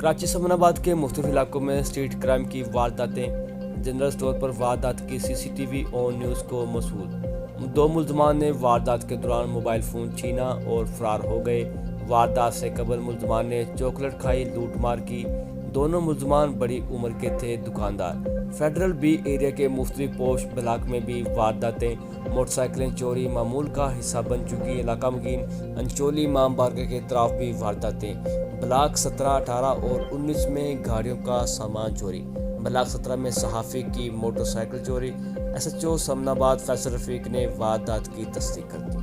कराची समनाबाद के मुख्तलिफ इलाकों में स्ट्रीट क्राइम की वारदातें। जनरल स्टोर पर वारदात की सीसीटीवी ऑन न्यूज़ को मसूल। दो मुल्ज़मान ने वारदात के दौरान मोबाइल फ़ोन छीना और फरार हो गए। वारदात से कबल मुल्ज़मान ने चॉकलेट खाई, लूट मार की। दोनों मुल्ज़मान बड़ी उम्र के थे, दुकानदार। फेडरल बी एरिया के मुख्तलिफ पोश ब्लॉक में भी वारदातें, मोटरसाइकिलें चोरी मामूल का हिस्सा बन चुकी। इलाका मुकीन अंचोली इमाम बारगाह के तरफ भी वारदातें। ब्लॉक 17, 18 और 19 में गाड़ियों का सामान चोरी। ब्लॉक 17 में सहाफ़ी की मोटरसाइकिल चोरी। SHO समनाबाद फैसल रफीक ने वारदात की तस्दीक कर दी।